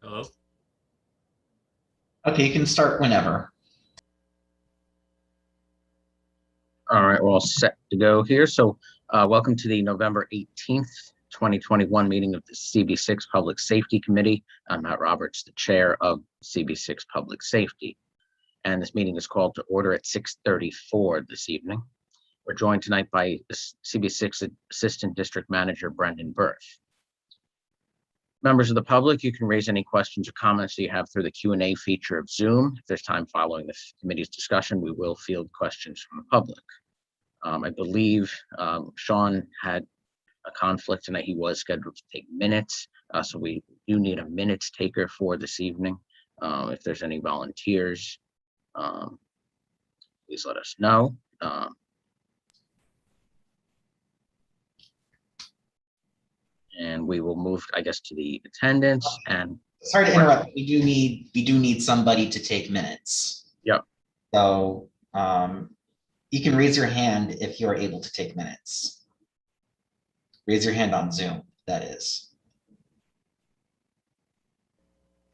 Hello? Okay, you can start whenever. All right, we're all set to go here. So welcome to the November 18th, 2021 meeting of the CB6 Public Safety Committee. I'm Matt Roberts, the chair of CB6 Public Safety. And this meeting is called to order at 6:34 this evening. We're joined tonight by the CB6 Assistant District Manager, Brendan Berth. Members of the public, you can raise any questions or comments that you have through the Q&A feature of Zoom. If there's time following the committee's discussion, we will field questions from the public. I believe Sean had a conflict tonight. He was scheduled to take minutes, so we do need a minutes taker for this evening. If there's any volunteers, please let us know. And we will move, I guess, to the attendance. And sorry to interrupt. We do need somebody to take minutes. Yep. So you can raise your hand if you're able to take minutes. Raise your hand on Zoom, that is.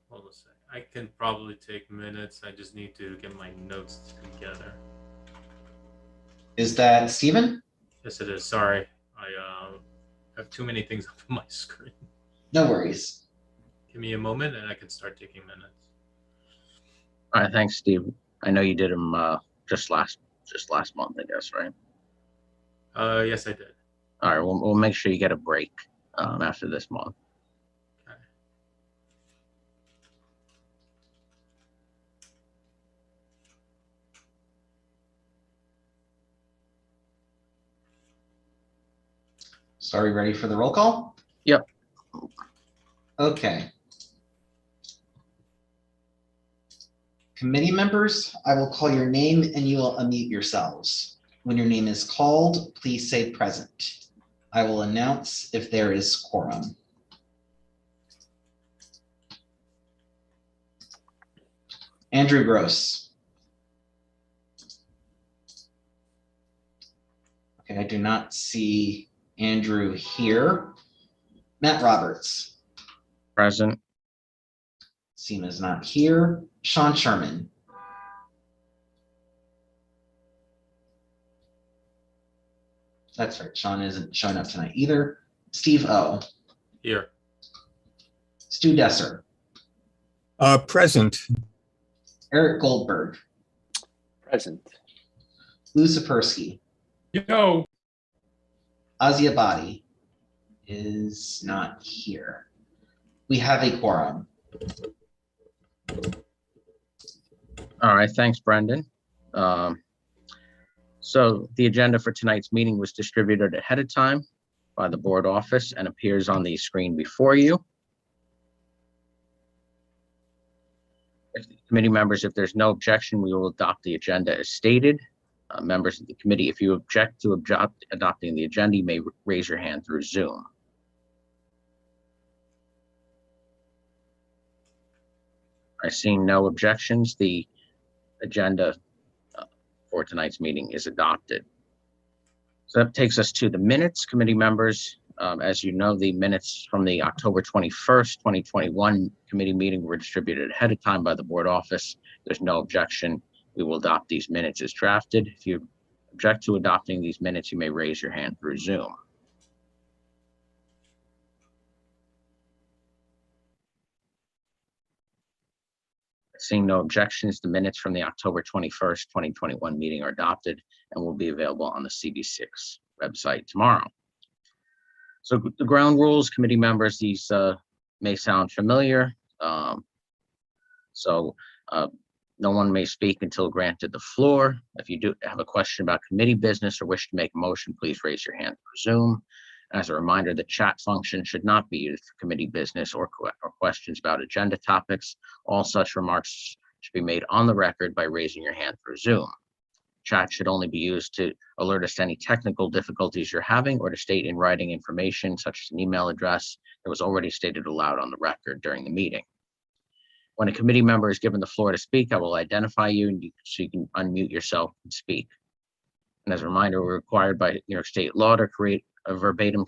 Hold a sec. I can probably take minutes. I just need to get my notes together. Is that Stephen? Yes, it is. Sorry. I have too many things up on my screen. No worries. Give me a moment and I can start taking minutes. all right, thanks, Steve. I know you did them just last month, I guess, right? Yes, I did. All right, we'll make sure you get a break after this month. Okay. So are we ready for the roll call? Yep. Okay. Committee members, I will call your name and you will unmute yourselves. When your name is called, please say present. I will announce if there is quorum. Andrew Gross. Okay, I do not see Andrew here. Matt Roberts. Present. Seema's not here. Sean Sherman. That's right, Sean isn't showing up tonight either. Steve O. Here. Stu Desser. Present. Eric Goldberg. Present. Lou Sapersky. Yo. Ozzy Abadi is not here. We have a quorum. All right, thanks, Brendan. So the agenda for tonight's meeting was distributed ahead of time by the board office and appears on the screen before you. Committee members, if there's no objection, we will adopt the agenda as stated. Members of the committee, if you object to adopting the agenda, you may raise your hand through Zoom. I see no objections. The agenda for tonight's meeting is adopted. So that takes us to the minutes. Committee members, as you know, the minutes from the October 21st, 2021 committee meeting were distributed ahead of time by the board office. There's no objection. We will adopt these minutes as drafted. If you object to adopting these minutes, you may raise your hand through Zoom. Seeing no objections, the minutes from the October 21st, 2021 meeting are adopted and will be available on the CB6 website tomorrow. So the ground rules, committee members, these may sound familiar. No one may speak until granted the floor. If you do have a question about committee business or wish to make a motion, please raise your hand through Zoom. As a reminder, the chat function should not be used for committee business or questions about agenda topics. All such remarks should be made on the record by raising your hand through Zoom. Chat should only be used to alert us to any technical difficulties you're having or to state in writing information such as an email address that was already stated aloud on the record during the meeting. When a committee member is given the floor to speak, I will identify you so you can unmute yourself and speak. And as a reminder, we're required by New York State law to create a verbatim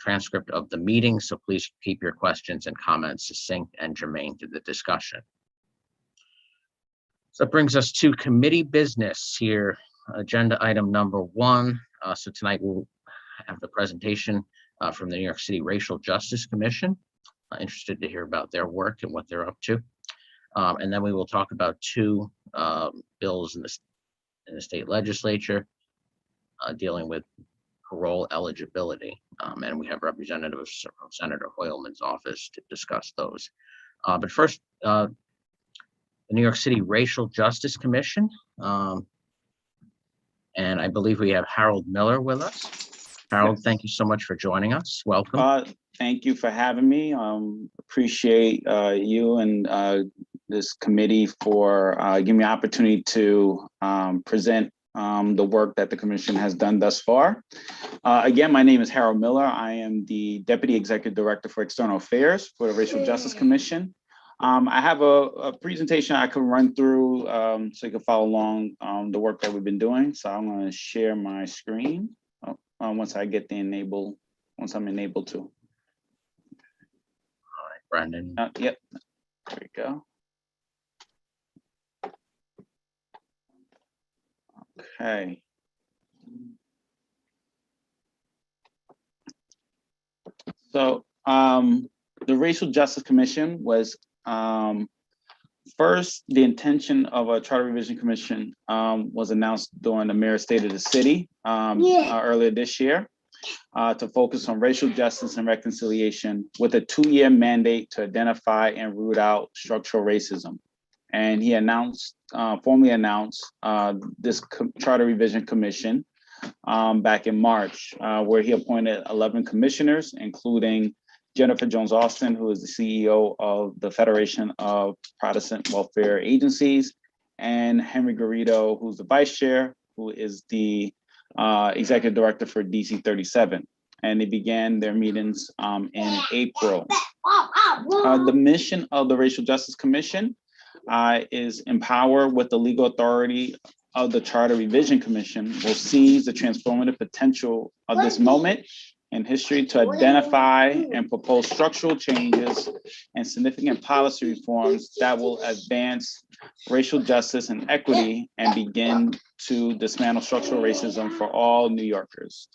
transcript of the meeting, so please keep your questions and comments succinct and germane to the discussion. So that brings us to committee business here. Agenda item number 1. So tonight we'll have the presentation from the New York City Racial Justice Commission. Interested to hear about their work and what they're up to. And then we will talk about 2 bills in the state legislature dealing with parole eligibility. And we have representatives from Senator Hoylman's office to discuss those. But first, the New York City Racial Justice Commission. And I believe we have Harold Miller with us. Harold, thank you so much for joining us. Welcome. Thank you for having me. Appreciate you and this committee for giving me an opportunity to present the work that the commission has done thus far. Again, my name is Harold Miller. I am the Deputy Executive Director for External Affairs for the Racial Justice Commission. I have a presentation I can run through so you can follow along the work that we've been doing. So I'm going to share my screen once I get once I'm enabled to. All right, Brendan. Yep, there we go. Okay. So the Racial Justice Commission was first, the intention of a Charter Revision Commission was announced during the Mayor's State of the City earlier this year to focus on racial justice and reconciliation with a 2-year mandate to identify and root out structural racism. And he formally announced this Charter Revision Commission back in March, where he appointed 11 commissioners, including Jennifer Jones-Austin, who is the CEO of the Federation of Protestant Welfare Agencies, and Henry Garrido, who's the vice chair, who is the executive director for DC 37. And they began their meetings in April. The mission of the Racial Justice Commission is empowered with the legal authority of the Charter Revision Commission will seize the transformative potential of this moment in history to identify and propose structural changes and significant policy reforms that will advance racial justice and equity and begin to dismantle structural racism for all New Yorkers.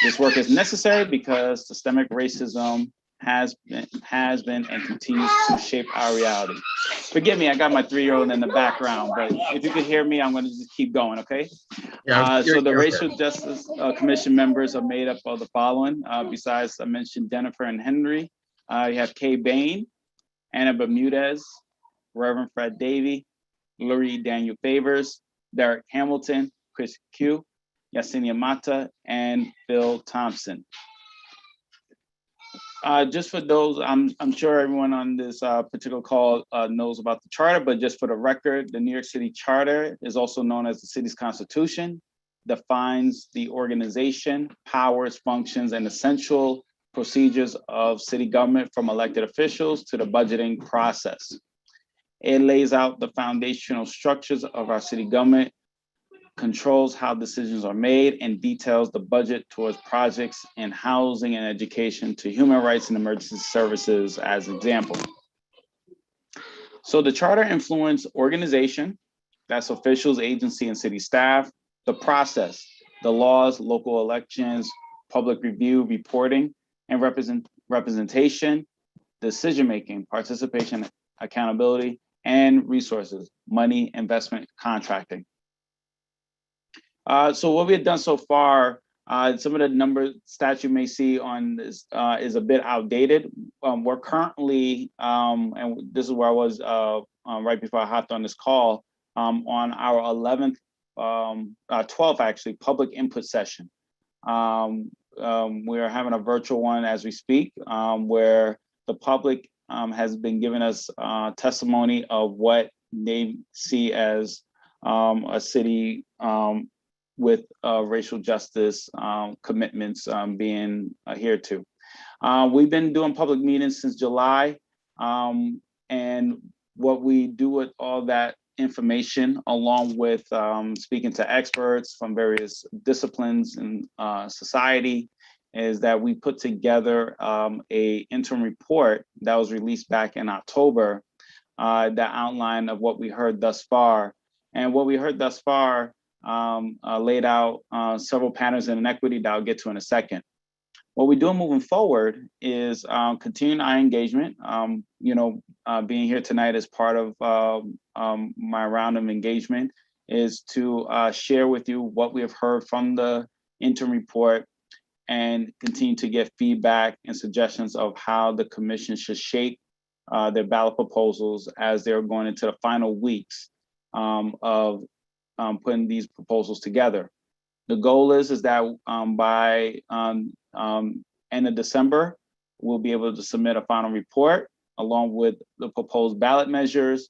This work is necessary because systemic racism has been and continues to shape our reality. Forgive me, I got my 3-year-old in the background, but if you could hear me, I'm going to just keep going, okay? So the Racial Justice Commission members are made up of the following. Besides, I mentioned Jennifer and Henry. You have Kay Bain, Anna Bermudez, Reverend Fred Davey, Lurie Daniel Favors, Derek Hamilton, Chris Q, Yesenia Mata, and Phil Thompson. Just for those, I'm sure everyone on this particular call knows about the charter, but just for the record, the New York City Charter is also known as the city's constitution, defines the organization, powers, functions, and essential procedures of city government from elected officials to the budgeting process. It lays out the foundational structures of our city government, controls how decisions are made, and details the budget towards projects in housing and education to human rights and emergency services as an example. So the charter influences organization, that's officials, agency, and city staff, the process, the laws, local elections, public review, reporting, and representation, decision-making, participation, accountability, and resources, money, investment, contracting. So what we've done so far, some of the number stats you may see on this is a bit outdated. We're currently, and this is where I was right before I hopped on this call, on our 12th actually, public input session. We're having a virtual one as we speak, where the public has been giving us testimony of what they see as a city with racial justice commitments being adhered to. We've been doing public meetings since July, and what we do with all that information, along with speaking to experts from various disciplines in society, is that we put together a interim report that was released back in October that outline of what we heard thus far. And what we heard thus far laid out several patterns of inequity that I'll get to in a second. What we're doing moving forward is continuing our engagement. Being here tonight as part of my round of engagement is to share with you what we have heard from the interim report and continue to get feedback and suggestions of how the commission should shape their ballot proposals as they're going into the final weeks of putting these proposals together. The goal is that by end of December, we'll be able to submit a final report along with the proposed ballot measures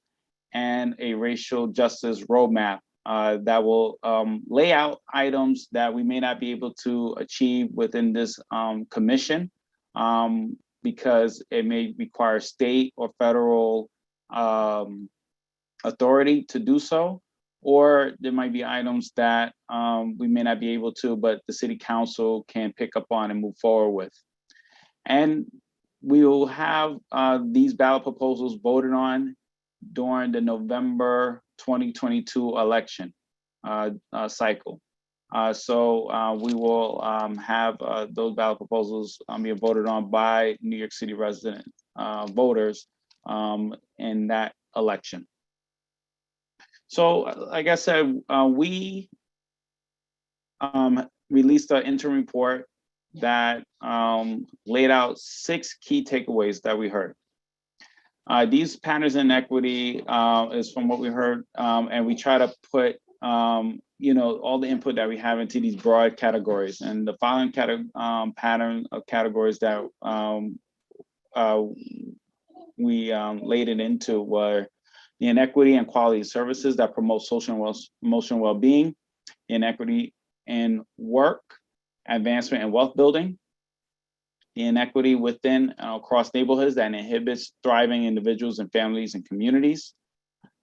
and a racial justice roadmap that will lay out items that we may not be able to achieve within this commission because it may require state or federal authority to do so, or there might be items that we may not be able to, but the city council can pick up on and move forward with. And we will have these ballot proposals voted on during the November 2022 election cycle. So we will have those ballot proposals being voted on by New York City resident voters in that election. So like I said, we released an interim report that laid out 6 key takeaways that we heard. These patterns in equity is from what we heard, and we try to put all the input that we have into these broad categories. And the following pattern of categories that we laid it into were the inequity and quality of services that promote social and emotional well-being, inequity in work, advancement and wealth building, the inequity within across neighborhoods that inhibits thriving individuals and families and communities,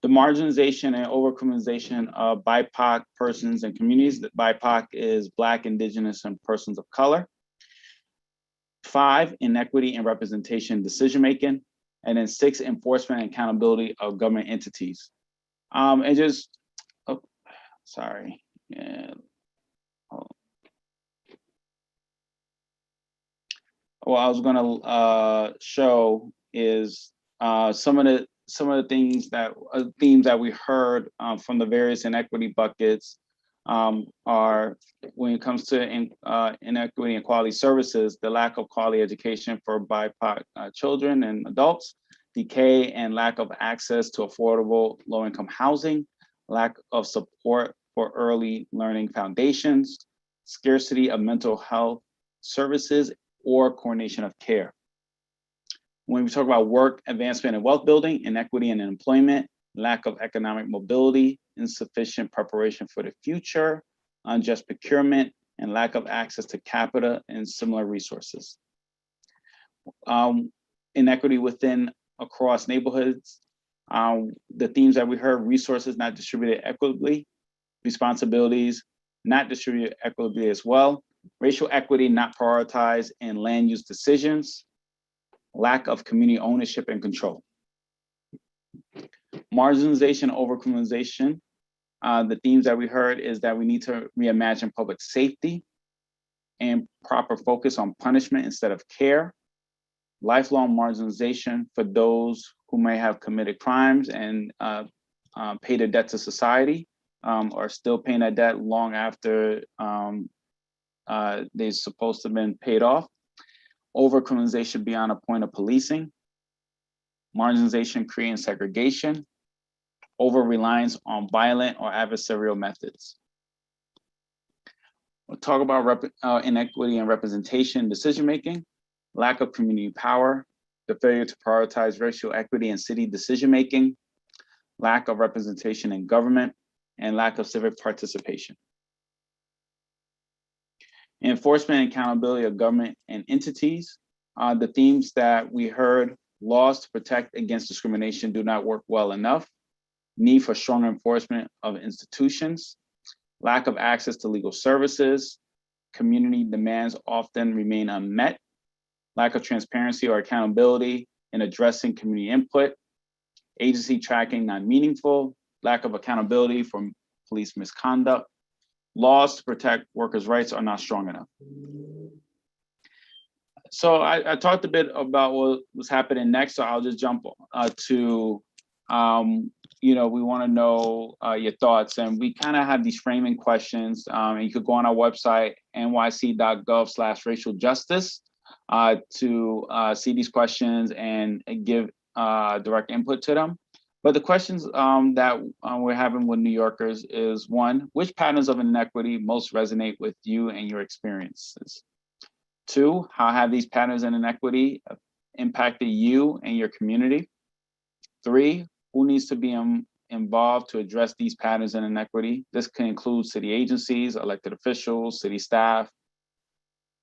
the marginalization and overcriminalization of BIPOC persons and communities. That BIPOC is Black, Indigenous, and persons of color. 5, inequity in representation decision-making. And then 6, enforcement and accountability of government entities. And just, oh, sorry. Yeah. Oh. What I was gonna show is some of the things that themes that we heard from the various inequity buckets are when it comes to inequity and quality services, the lack of quality education for BIPOC children and adults, decay and lack of access to affordable low-income housing, lack of support for early learning foundations, scarcity of mental health services, or coordination of care. When we talk about work, advancement, and wealth building, inequity in employment, lack of economic mobility, insufficient preparation for the future, unjust procurement, and lack of access to capital and similar resources. Inequity within across neighborhoods, the themes that we heard: resources not distributed equitably, responsibilities not distributed equitably as well, racial equity not prioritized in land use decisions, lack of community ownership and control. Marginalization, overcriminalization. The themes that we heard is that we need to reimagine public safety and proper focus on punishment instead of care. Lifelong marginalization for those who may have committed crimes and paid a debt to society, or still paying that debt long after they're supposed to have been paid off. Overcriminalization beyond a point of policing. Marginalization creating segregation. Over-reliance on violent or adversarial methods. We'll talk about inequity and representation decision-making, lack of community power, the failure to prioritize racial equity in city decision-making, lack of representation in government, and lack of civic participation. Enforcement and accountability of government and entities. The themes that we heard: laws to protect against discrimination do not work well enough, need for stronger enforcement of institutions, lack of access to legal services, community demands often remain unmet, lack of transparency or accountability in addressing community input, agency tracking not meaningful, lack of accountability for police misconduct, laws to protect workers' rights are not strong enough. So I talked a bit about what was happening next, so I'll just jump to, we want to know your thoughts, and we kind of have these framing questions, and you could go on our website, nyc.gov/racial justice, to see these questions and give direct input to them. But the questions that we're having with New Yorkers is, one, which patterns of inequity most resonate with you and your experiences? Two, how have these patterns of inequity impacted you and your community? Three, who needs to be involved to address these patterns of inequity? This can include city agencies, elected officials, city staff.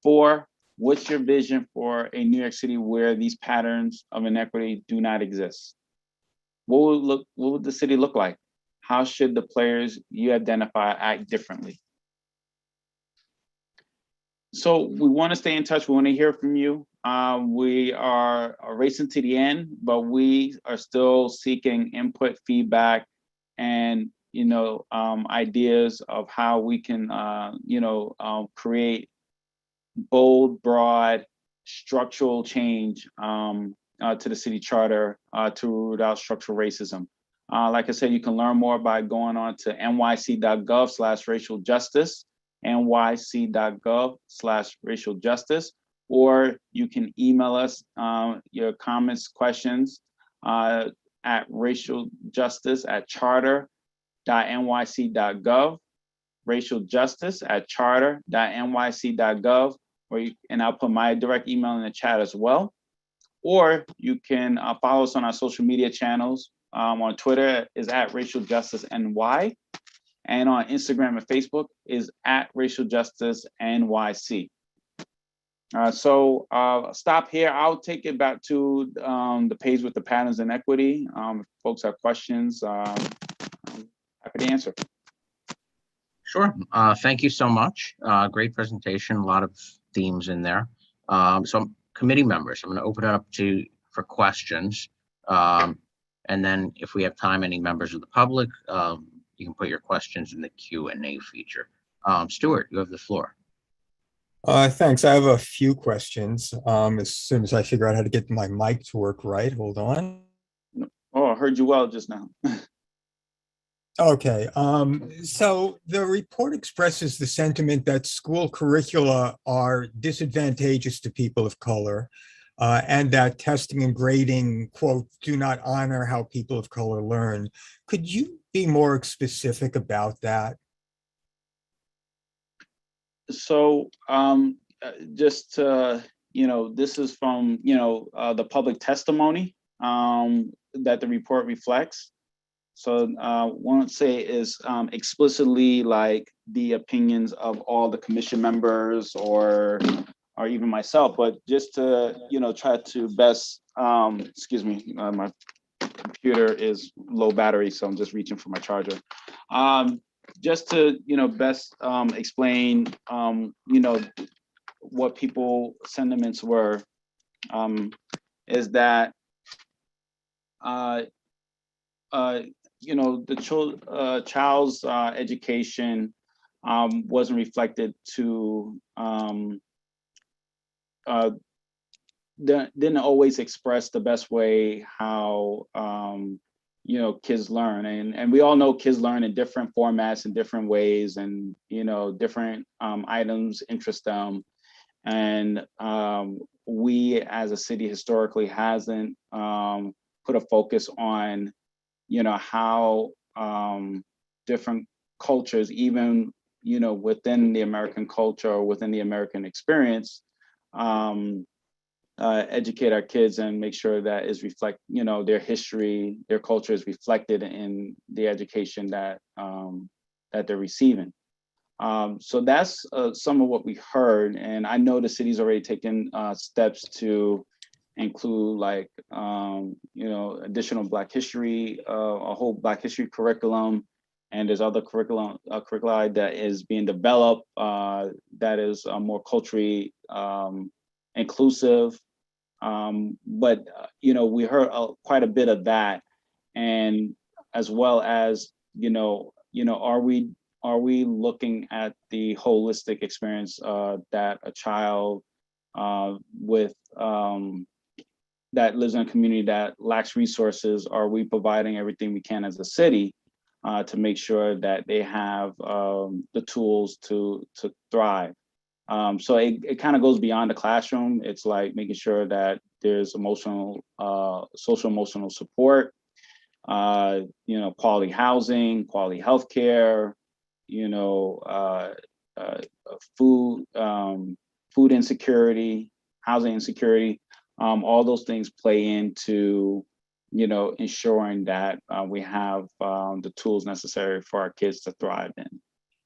Four, what's your vision for a New York City where these patterns of inequity do not exist? What would the city look like? How should the players you identify act differently? So we want to stay in touch. We want to hear from you. We are racing to the end, but we are still seeking input, feedback, and ideas of how we can create bold, broad, structural change to the city charter to root out structural racism. Like I said, you can learn more by going on to nyc.gov/racial justice, nyc.gov/racial justice, or you can email us your comments, questions at racialjustice@charter.nyc.gov, racialjustice@charter.nyc.gov, and I'll put my direct email in the chat as well. Or you can follow us on our social media channels. On Twitter is @racialjusticeNY, and on Instagram and Facebook is @racialjusticeNYC. So stop here. I'll take it back to the page with the patterns and equity. If folks have questions, I'm happy to answer. Sure. Thank you so much. Great presentation. A lot of themes in there. So committee members, I'm going to open it up for questions. And then if we have time, any members of the public, you can put your questions in the Q&A feature. Stuart, you have the floor. Thanks. I have a few questions. As soon as I figure out how to get my mic to work right, hold on. Oh, I heard you well just now. Okay. So the report expresses the sentiment that school curricula are disadvantageous to people of color, and that testing and grading, quote, do not honor how people of color learn. Could you be more specific about that? So just this is from the public testimony that the report reflects. So won't say is explicitly like the opinions of all the commission members or even myself, but just to try to best excuse me, my computer is low battery, so I'm just reaching for my charger. Just to best explain what people sentiments were, is that the child's education wasn't reflected to didn't always express the best way how kids learn, and we all know kids learn in different formats in different ways, and different items interest them, and we as a city historically hasn't put a focus on how different cultures, even within the American culture or within the American experience, educate our kids and make sure that is their history, their culture is reflected in the education that that they're receiving. So that's some of what we heard, and I know the city's already taken steps to include additional Black history, a whole Black history curriculum, and there's other curricula that is being developed that is more culturally inclusive. But we heard quite a bit of that, and as well as are we looking at the holistic experience that a child with that lives in a community that lacks resources? Are we providing everything we can as a city to make sure that they have the tools to thrive? So it kind of goes beyond the classroom. It's like making sure that there's social emotional support, quality housing, quality healthcare, food insecurity, housing insecurity. All those things play into ensuring that we have the tools necessary for our kids to thrive in.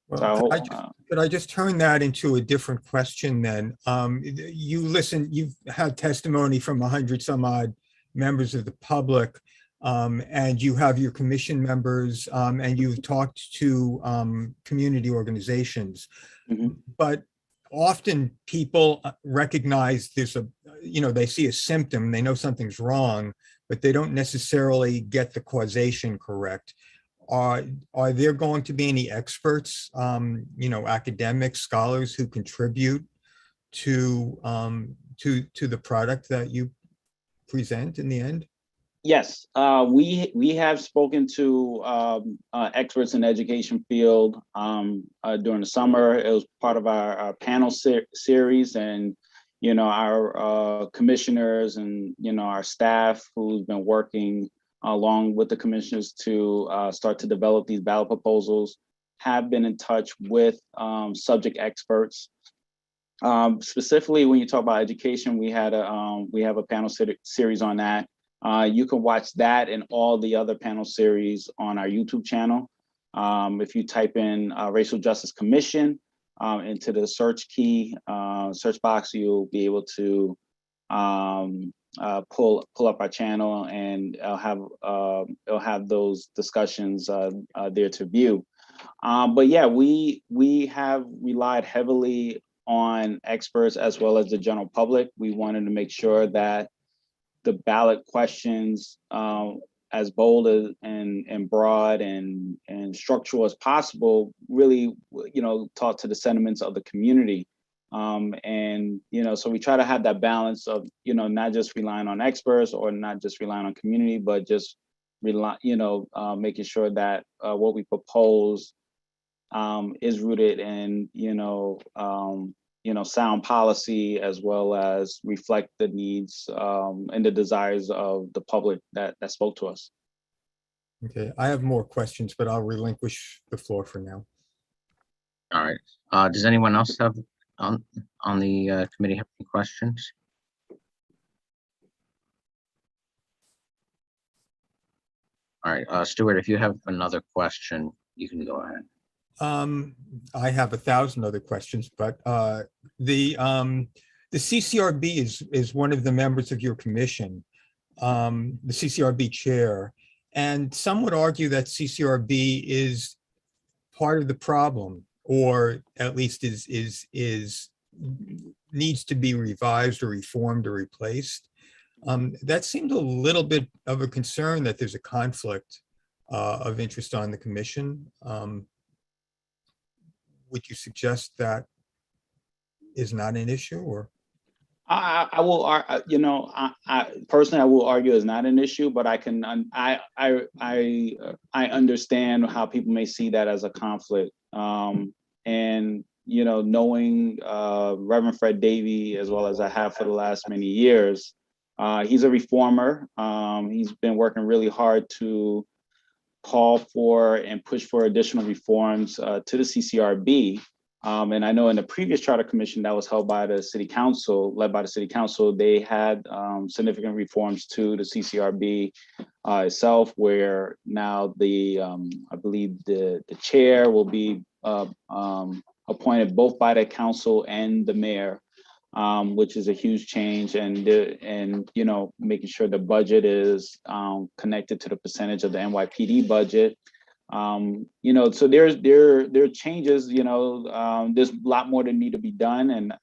Well, So I hope, could I just turn that into a different question then? You've had testimony from 100 some odd members of the public, and you have your commission members, and you've talked to community organizations. Mhm. But often people recognize they see a symptom, they know something's wrong, but they don't necessarily get the causation correct. Are there going to be any experts, academics, scholars who contribute to the product that you present in the end? Yes, we have spoken to experts in the education field during the summer. It was part of our panel series, and our commissioners and our staff who's been working along with the commissioners to start to develop these ballot proposals have been in touch with subject experts. Specifically, when you talk about education, we have a panel series on that. You can watch that and all the other panel series on our YouTube channel. If you type in Racial Justice Commission into the search box, you'll be able to pull up our channel, and it'll have those discussions there to view. But yeah, we have relied heavily on experts as well as the general public. We wanted to make sure that the ballot questions, as bold and broad and structural as possible, really talk to the sentiments of the community. So we try to have that balance of not just relying on experts or not just relying on community, but just making sure that what we propose is rooted in sound policy, as well as reflect the needs and the desires of the public that spoke to us. Okay, I have more questions, but I'll relinquish the floor for now. All right. Does anyone else have on the committee have any questions? All right, Stuart, if you have another question, you can go ahead. I have 1,000 other questions, but the CCRB is one of the members of your commission, the CCRB chair, and some would argue that CCRB is part of the problem, or at least needs to be revised or reformed or replaced. That seemed a little bit of a concern, that there's a conflict of interest on the commission. Would you suggest that is not an issue, or? I will, personally, I will argue it's not an issue, but I understand how people may see that as a conflict. And knowing Reverend Fred Davey as well as I have for the last many years, he's a reformer. He's been working really hard to call for and push for additional reforms to the CCRB. And I know in the previous charter commission that was held by the city council, led by the city council, they had significant reforms to the CCRB itself, where now I believe the chair will be appointed both by the council and the mayor, which is a huge change, and making sure the budget is connected to the percentage of the NYPD budget. So there are changes, there's a lot more that need to be done. And,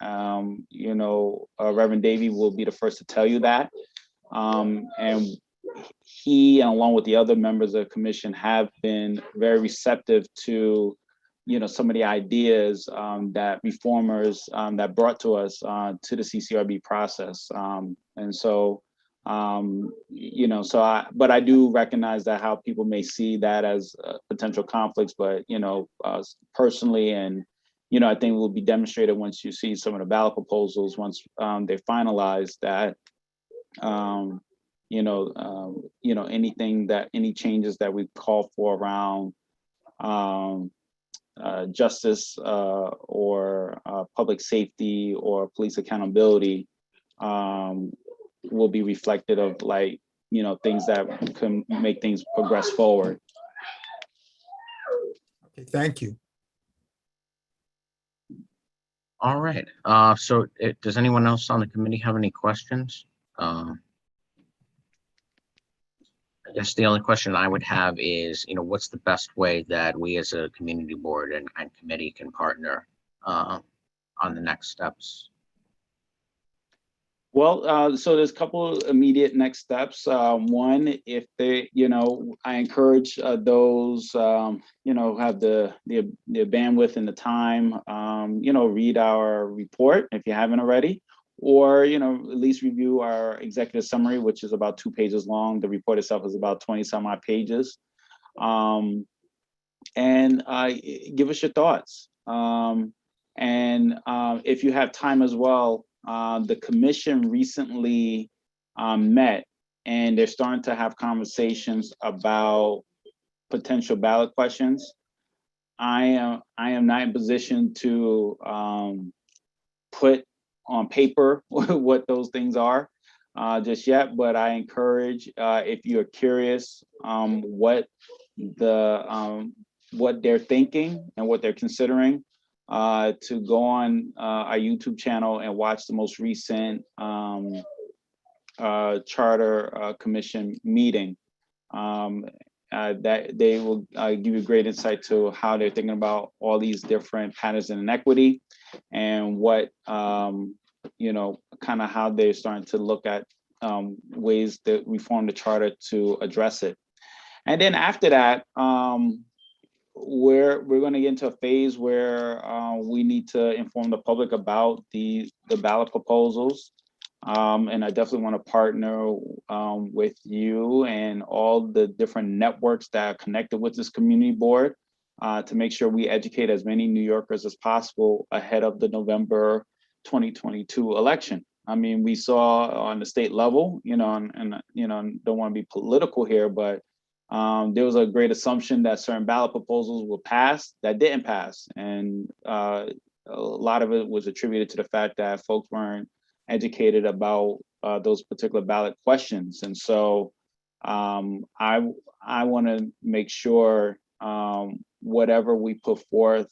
Reverend Davey will be the first to tell you that. And he, along with the other members of the commission, have been very receptive to, some of the ideas that reformers that brought to us to the CCRB process. But I do recognize that how people may see that as potential conflicts, but, personally, and, I think it will be demonstrated once you see some of the ballot proposals, once they're finalized, that, any changes that we call for around justice or public safety or police accountability will be reflected of things that can make things progress forward. Okay, thank you. All right. So does anyone else on the committee have any questions? I guess the only question I would have is, what's the best way that we as a community board and committee can partner on the next steps? Well, so there's a couple of immediate next steps. One, if they, I encourage those, who have the bandwidth and the time, read our report if you haven't already, or, at least review our executive summary, which is about 2 pages long. The report itself is about 20 some odd pages. And give us your thoughts. If you have time as well, the commission recently met, and they're starting to have conversations about potential ballot questions. I am not in position to put on paper what those things are just yet, but I encourage, if you're curious, what they're thinking and what they're considering, to go on our YouTube channel and watch the most recent Charter Commission meeting. That they will give you great insight to how they're thinking about all these different patterns in inequity, and what, kind of how they're starting to look at ways to reform the charter to address it. And then after that, we're going to get into a phase where we need to inform the public about the ballot proposals. And I definitely want to partner with you and all the different networks that are connected with this community board to make sure we educate as many New Yorkers as possible ahead of the November 2022 election. I mean, we saw on the state level, and don't want to be political here, but there was a great assumption that certain ballot proposals will pass that didn't pass. And a lot of it was attributed to the fact that folks weren't educated about those particular ballot questions. And so I want to make sure whatever we put forth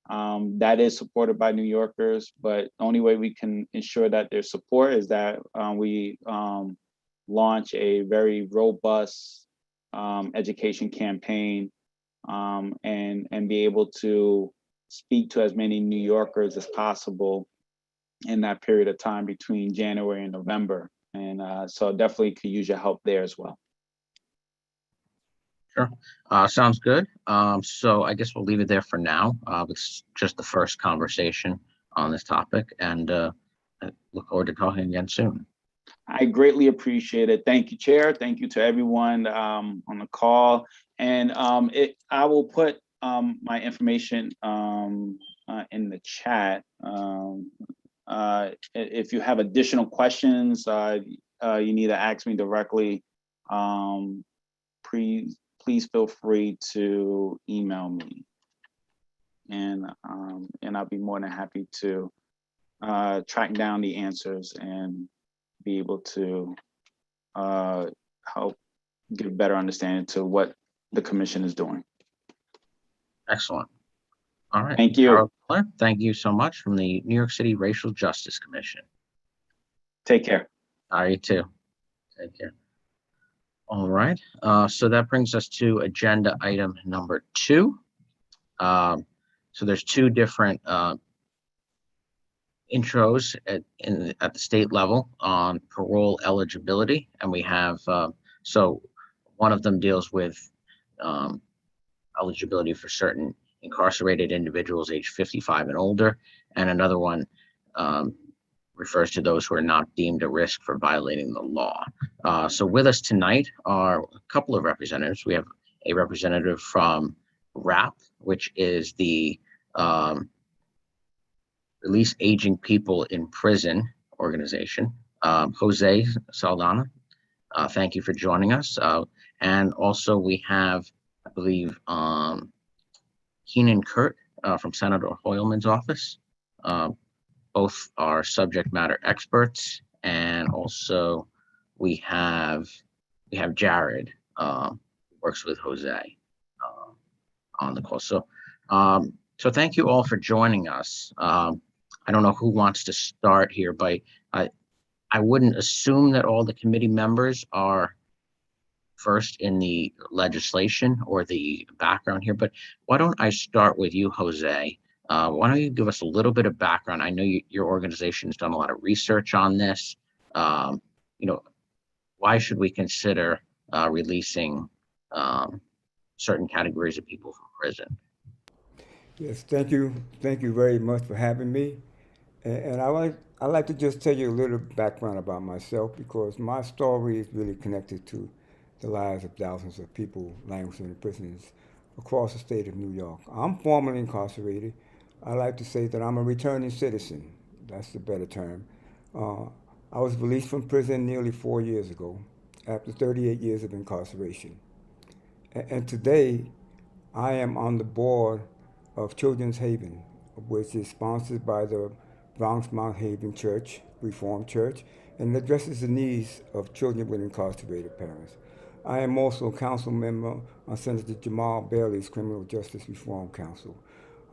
that is supported by New Yorkers, but the only way we can ensure that there's support is that we launch a very robust education campaign and be able to speak to as many New Yorkers as possible in that period of time between January and November. And so definitely could use your help there as well. Sure. Sounds good. So I guess we'll leave it there for now. It's just the first conversation on this topic, and I look forward to talking again soon. I greatly appreciate it. Thank you, Chair. Thank you to everyone on the call. And I will put my information in the chat. If you have additional questions, you need to ask me directly. Please feel free to email me, and I'll be more than happy to track down the answers and be able to help give a better understanding to what the commission is doing. Excellent. All right. Thank you. Thank you so much from the New York City Racial Justice Commission. Take care. All right, you too. Take care. All right, so that brings us to agenda item number 2. So there's 2 different intros at the state level on parole eligibility, and we have so one of them deals with eligibility for certain incarcerated individuals age 55 and older, and another one refers to those who are not deemed a risk for violating the law. So with us tonight are a couple of representatives. We have a representative from RAP, which is the Release Aging People in Prison organization. Jose Saldana, thank you for joining us. And also we have, I believe, Keenan Kurt from Senator Hoylman's office. Both are subject matter experts, and also we have Jared, who works with Jose on the call. So thank you all for joining us. I don't know who wants to start here, but I wouldn't assume that all the committee members are first in the legislation or the background here, but why don't I start with you, Jose? Why don't you give us a little bit of background? I know your organization has done a lot of research on this. Why should we consider releasing certain categories of people from prison? Yes, thank you. Thank you very much for having me. And I like to just tell you a little background about myself, because my story is really connected to the lives of thousands of people languishing in prisons across the state of New York. I'm formerly incarcerated. I like to say that I'm a returning citizen. That's the better term. I was released from prison nearly 4 years ago after 38 years of incarceration. And today, I am on the board of Children's Haven, which is sponsored by the Bronx Mount Haven Church, Reformed Church, and addresses the needs of children with incarcerated parents. I am also a council member on Senator Jamal Bailey's Criminal Justice Reform Council.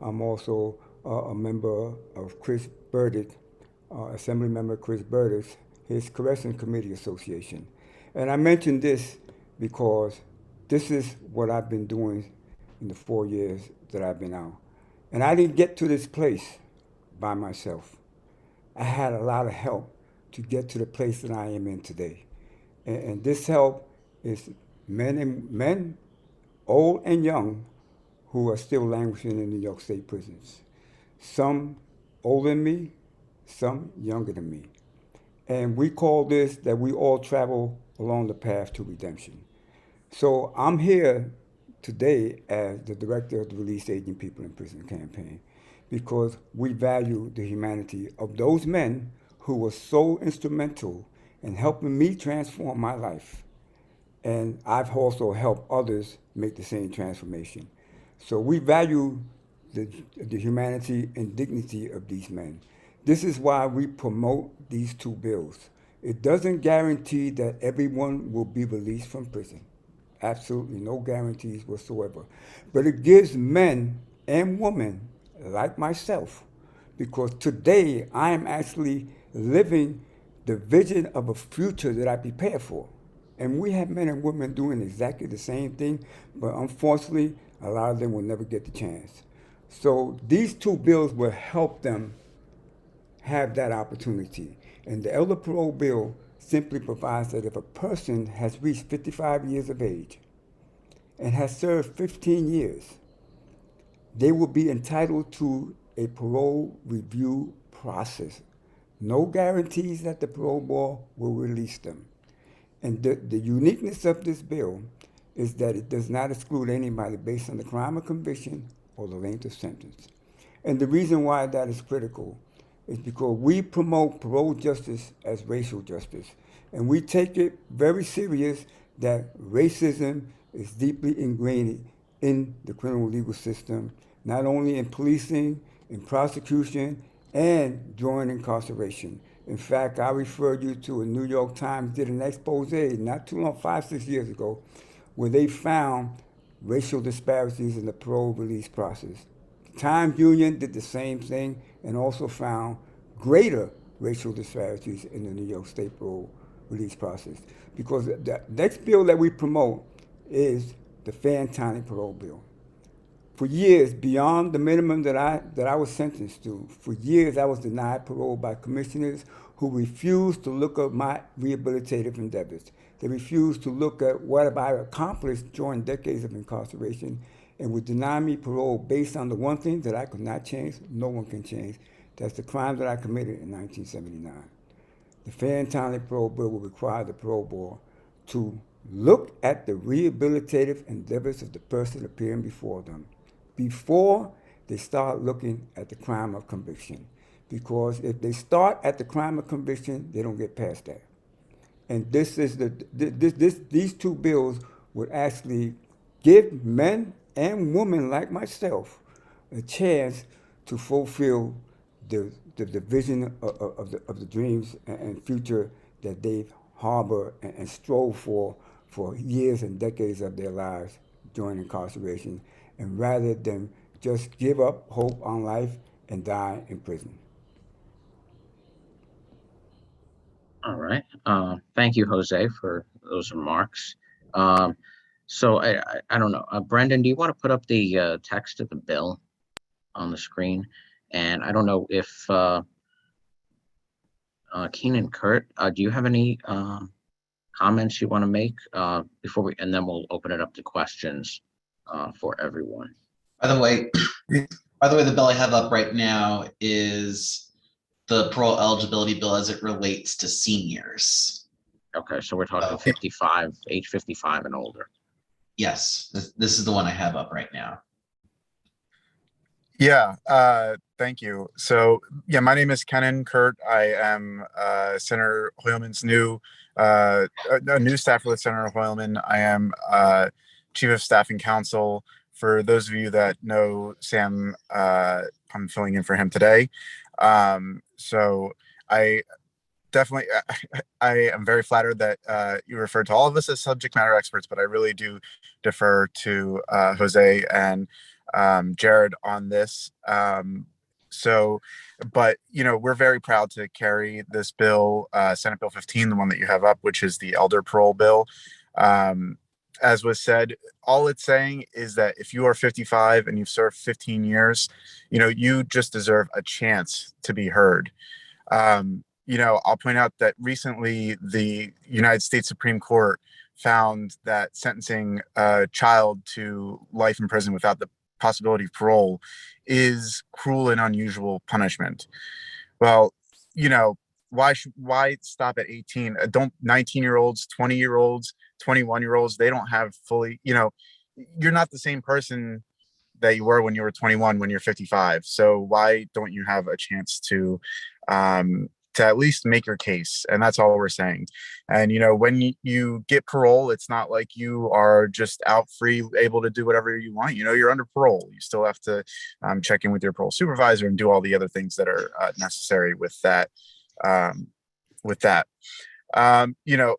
I'm also a member of Chris Burdick, Assembly Member Chris Burdick's, his Corrections Committee Association. And I mention this because this is what I've been doing in the 4 years that I've been out. And I didn't get to this place by myself. I had a lot of help to get to the place that I am in today. And this help is men, old and young, who are still languishing in New York State prisons. Some older than me, some younger than me. And we call this that we all travel along the path to redemption. So I'm here today as the director of the Release Aging People in Prison campaign, because we value the humanity of those men who were so instrumental in helping me transform my life. And I've also helped others make the same transformation. So we value the humanity and dignity of these men. This is why we promote these 2 bills. It doesn't guarantee that everyone will be released from prison. Absolutely no guarantees whatsoever. But it gives men and women like myself, because today I am actually living the vision of a future that I prepared for. And we have men and women doing exactly the same thing, but unfortunately, a lot of them will never get the chance. So these 2 bills will help them have that opportunity. And the elder parole bill simply provides that if a person has reached 55 years of age and has served 15 years, they will be entitled to a parole review process. No guarantees that the parole board will release them. And the uniqueness of this bill is that it does not exclude anybody based on the crime of conviction or the length of sentence. And the reason why that is critical is because we promote parole justice as racial justice. And we take it very serious that racism is deeply ingrained in the criminal legal system, not only in policing, in prosecution, and during incarceration. In fact, I referred you to a New York Times did an expose not too long, 5-6 years ago, where they found racial disparities in the parole release process. The Times Union did the same thing and also found greater racial disparities in the New York State parole release process. Because the next bill that we promote is the fair and timely parole bill. For years, beyond the minimum that I was sentenced to, for years I was denied parole by commissioners who refused to look at my rehabilitative endeavors. They refused to look at what have I accomplished during decades of incarceration and would deny me parole based on the one thing that I could not change, no one can change. That's the crime that I committed in 1979. The fair and timely parole bill will require the parole board to look at the rehabilitative endeavors of the person appearing before them before they start looking at the crime of conviction. Because if they start at the crime of conviction, they don't get past that. And these two bills would actually give men and women like myself a chance to fulfill the vision of the dreams and future that they've harbored and strove for years and decades of their lives during incarceration, and rather than just give up hope on life and die in prison. All right. Thank you, Jose, for those remarks. So I don't know. Brendan, do you want to put up the text of the bill on the screen? And I don't know if Keenan, Kurt, do you have any comments you want to make before we, and then we'll open it up to questions for everyone. By the way, the bill I have up right now is the parole eligibility bill as it relates to seniors. Okay, so we're talking 55, age 55 and older. Yes, this is the one I have up right now. Yeah, thank you. So, yeah, my name is Kenan Kurt. I am Senator Hoylman's new a new staffer with Senator Hoylman. I am Chief of Staff and Counsel. For those of you that know Sam, I'm filling in for him today. So I definitely, I am very flattered that you referred to all of us as subject matter experts, but I really do defer to Jose and Jared on this. But you know, we're very proud to carry this bill, Senate Bill 15, the one that you have up, which is the elder parole bill. As was said, all it's saying is that if you are 55 and you've served 15 years, you know, you just deserve a chance to be heard. You know, I'll point out that recently the United States Supreme Court found that sentencing a child to life in prison without the possibility of parole is cruel and unusual punishment. Well, you know, why stop at 18? Don't 19-year-olds, 20-year-olds, 21-year-olds, they don't have fully, you know, you're not the same person that you were when you were 21 when you're 55. So why don't you have a chance to at least make your case? And that's all we're saying. And, you know, when you get parole, it's not like you are just out free, able to do whatever you want. You know, you're under parole. You still have to check in with your parole supervisor and do all the other things that are necessary with that. You know,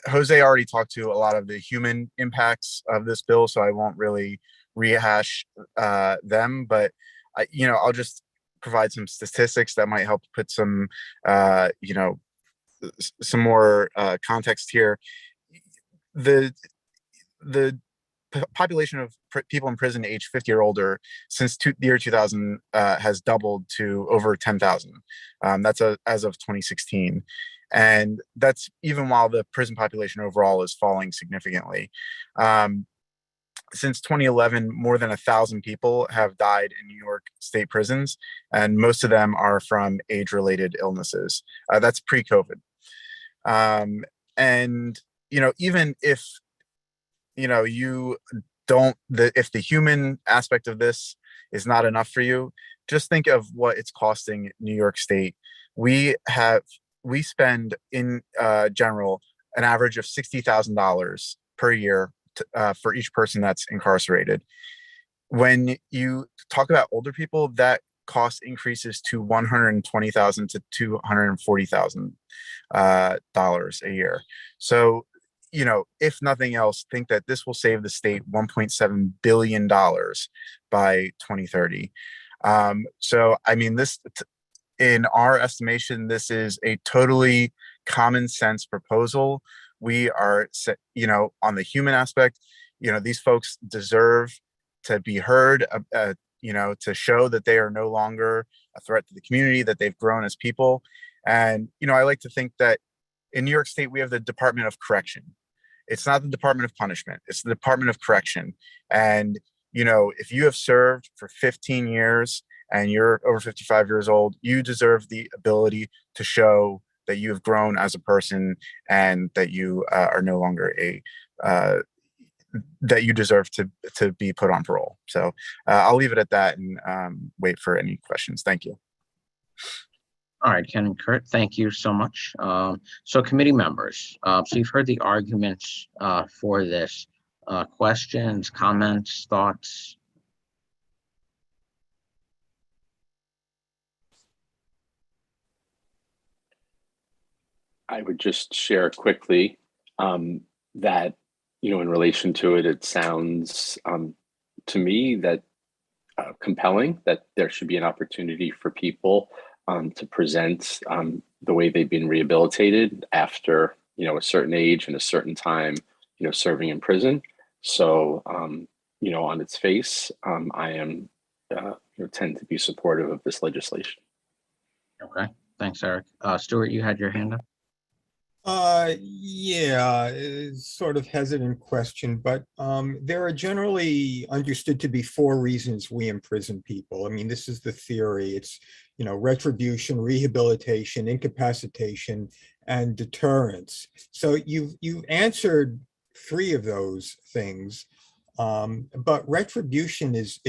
Jose already talked to a lot of the human impacts of this bill, so I won't really rehash them, but you know, I'll just provide some statistics that might help put some you know, some more context here. The population of people in prison age 50 or older since the year 2000 has doubled to over 10,000. That's as of 2016. And that's even while the prison population overall is falling significantly. Since 2011, more than 1,000 people have died in New York state prisons, and most of them are from age-related illnesses. That's pre-COVID. And, you know, even if, you know, if the human aspect of this is not enough for you, just think of what it's costing New York State. We spend in general an average of $60,000 per year for each person that's incarcerated. When you talk about older people, that cost increases to $120,000 to $240,000 a year. So, you know, if nothing else, think that this will save the state $1.7 billion by 2030. So, I mean, this, in our estimation, this is a totally common sense proposal. We are, on the human aspect, these folks deserve to be heard, to show that they are no longer a threat to the community, that they've grown as people. And, I like to think that in New York State, we have the Department of Correction. It's not the Department of Punishment, it's the Department of Correction. And, if you have served for 15 years and you're over 55 years old, you deserve the ability to show that you have grown as a person and that you are no longer that you deserve to be put on parole. So I'll leave it at that and wait for any questions. Thank you. All right, Ken and Kurt, thank you so much. So committee members, so you've heard the arguments for this. Questions, comments, thoughts? I would just share quickly that, in relation to it, it sounds to me that compelling that there should be an opportunity for people to present the way they've been rehabilitated after, a certain age and a certain time, serving in prison. So, on its face, I am tend to be supportive of this legislation. Okay, thanks, Eric. Stuart, you had your hand up. Yeah, it's sort of hesitant question, but there are generally understood to be 4 reasons we imprison people. I mean, this is the theory. It's, retribution, rehabilitation, incapacitation, and deterrence. So you've answered 3 of those things, but retribution is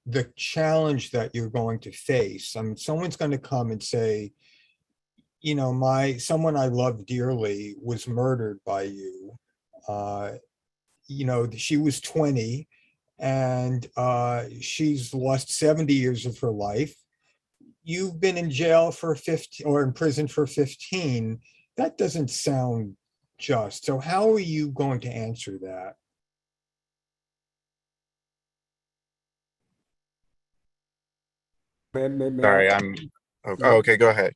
the challenge that you're going to face. I mean, someone's going to come and say, someone I love dearly was murdered by you. She was 20 and she's lost 70 years of her life. You've been in jail for 15 or in prison for 15. That doesn't sound just. So how are you going to answer that? Sorry, okay, go ahead.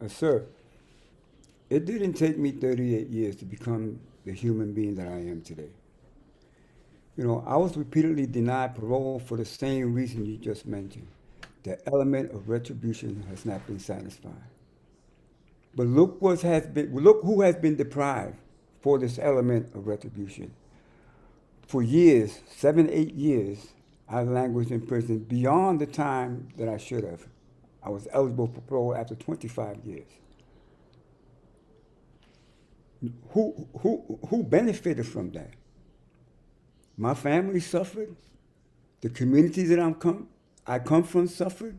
Sir, it didn't take me 38 years to become the human being that I am today. I was repeatedly denied parole for the same reason you just mentioned. The element of retribution has not been satisfied. But look who has been deprived for this element of retribution. For years, 7, 8 years, I languished in prison beyond the time that I should have. I was eligible for parole after 25 years. Who benefited from that? My family suffered. The community that I come from suffered.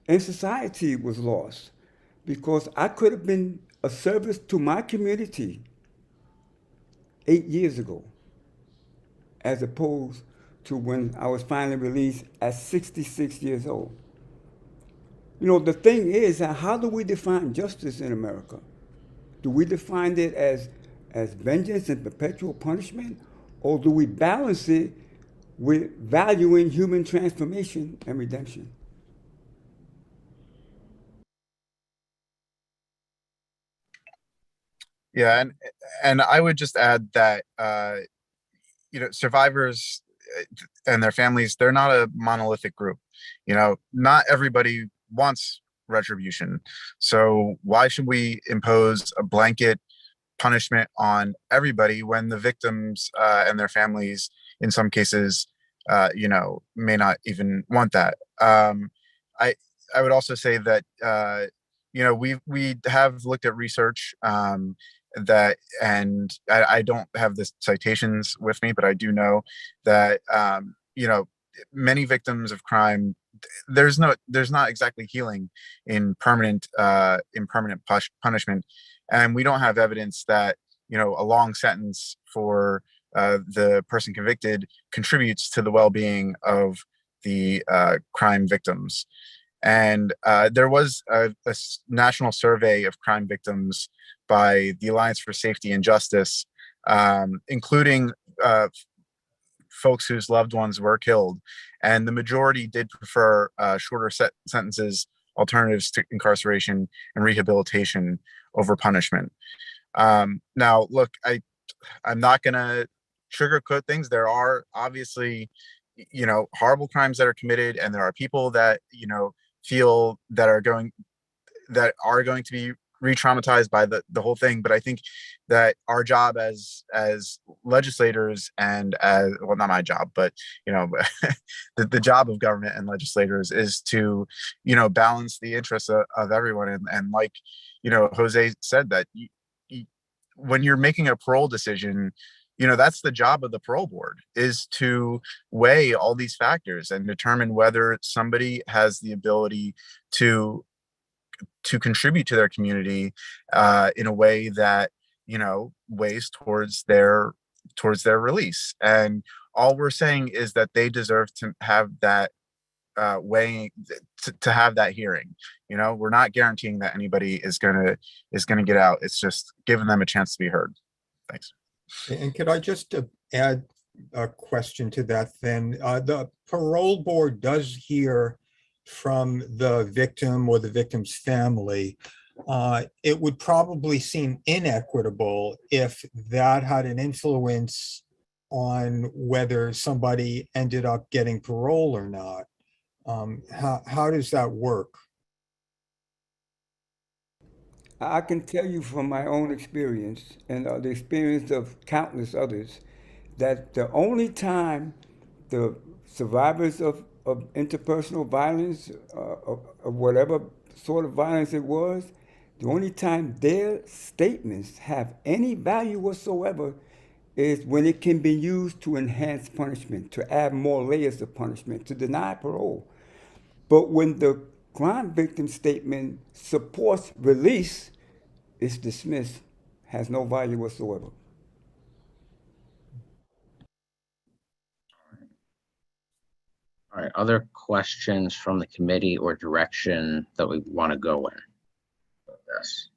And society was lost because I could have been a service to my community 8 years ago, as opposed to when I was finally released at 66 years old. The thing is, how do we define justice in America? Do we define it as vengeance and perpetual punishment? Or do we balance it with valuing human transformation and redemption? Yeah, and I would just add that survivors and their families, they're not a monolithic group. Not everybody wants retribution. So why should we impose a blanket punishment on everybody when the victims and their families, in some cases, may not even want that? I would also say that we have looked at research that, and I don't have the citations with me, but I do know that many victims of crime, there's not exactly healing in permanent punishment, and we don't have evidence that a long sentence for the person convicted contributes to the well-being of the crime victims. And there was a national survey of crime victims by the Alliance for Safety and Justice, including folks whose loved ones were killed. And the majority did prefer shorter sentences alternatives to incarceration and rehabilitation over punishment. Now, look, I'm not going to sugarcoat things. There are obviously, horrible crimes that are committed, and there are people that, feel that are going to be re-traumatized by the whole thing. But I think that our job as legislators and as, well, not my job, but the job of government and legislators is to balance the interests of everyone, and like Jose said, that when you're making a parole decision, that's the job of the parole board, is to weigh all these factors and determine whether somebody has the ability to contribute to their community in a way that weighs towards their release. And all we're saying is that they deserve to have that weighing, to have that hearing. We're not guaranteeing that anybody is gonna get out. It's just giving them a chance to be heard. Thanks. And could I just add a question to that then? The parole board does hear from the victim or the victim's family. It would probably seem inequitable if that had an influence on whether somebody ended up getting parole or not. How does that work? I can tell you from my own experience and the experience of countless others that the only time the survivors of interpersonal violence, of whatever sort of violence it was, the only time their statements have any value whatsoever is when it can be used to enhance punishment, to add more layers of punishment, to deny parole. But when the crime victim statement supports release, it's dismissed, has no value whatsoever. All right, other questions from the committee or direction that we want to go in? Yes.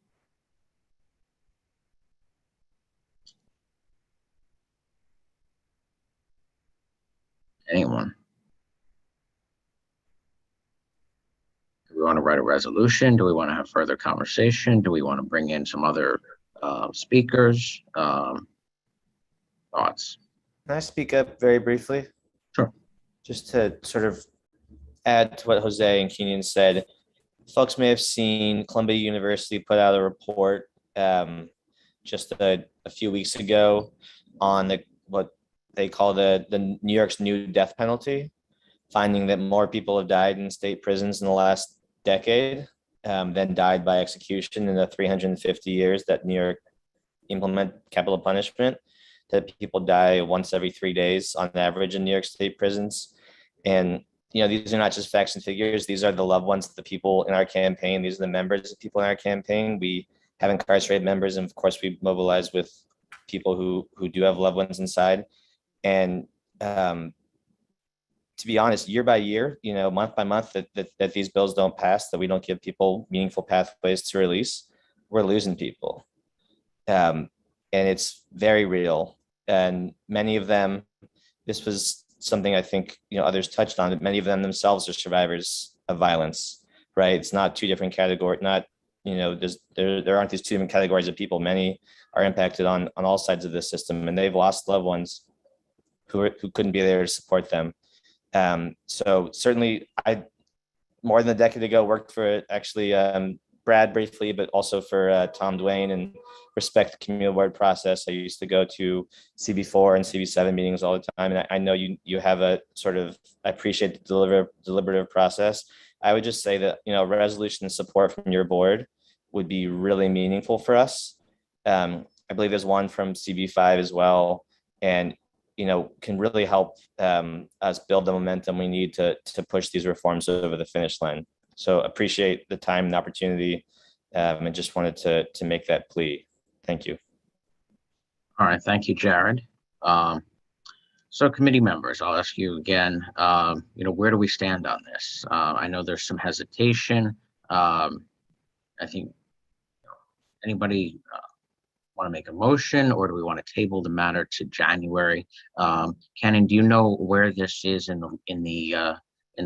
Anyone? Do we want to write a resolution? Do we want to have further conversation? Do we want to bring in some other speakers? Thoughts? Can I speak up very briefly? Sure. Just to sort of add to what Jose and Kenyon said, folks may have seen Columbia University put out a report just a few weeks ago on what they call the New York's new death penalty, finding that more people have died in state prisons in the last decade than died by execution in the 350 years that New York implement capital punishment, that people die once every 3 days on average in New York state prisons. And these are not just facts and figures. These are the loved ones of the people in our campaign. These are the members of people in our campaign. We have incarcerated members, and of course we mobilize with people who do have loved ones inside. And to be honest, year by year, month by month, that these bills don't pass, that we don't give people meaningful pathways to release, we're losing people. And it's very real. And many of them, this was something I think others touched on, that many of them themselves are survivors of violence, right? It's not two different categories, not, there aren't these two different categories of people. Many are impacted on all sides of the system, and they've lost loved ones who couldn't be there to support them. So certainly I, more than a decade ago, worked for actually Brad briefly, but also for Tom Duane, and respect the community award process. I used to go to CB4 and CB7 meetings all the time. And I know you have a sort of, I appreciate the deliberative process. I would just say that, resolution support from your board would be really meaningful for us. I believe there's one from CB5 as well. And, can really help us build the momentum we need to push these reforms over the finish line. So appreciate the time and opportunity, and just wanted to make that plea. Thank you. All right, thank you, Jared. So committee members, I'll ask you again, where do we stand on this? I know there's some hesitation. I think, anybody want to make a motion, or do we want to table the matter to January? Kenan, do you know where this is in the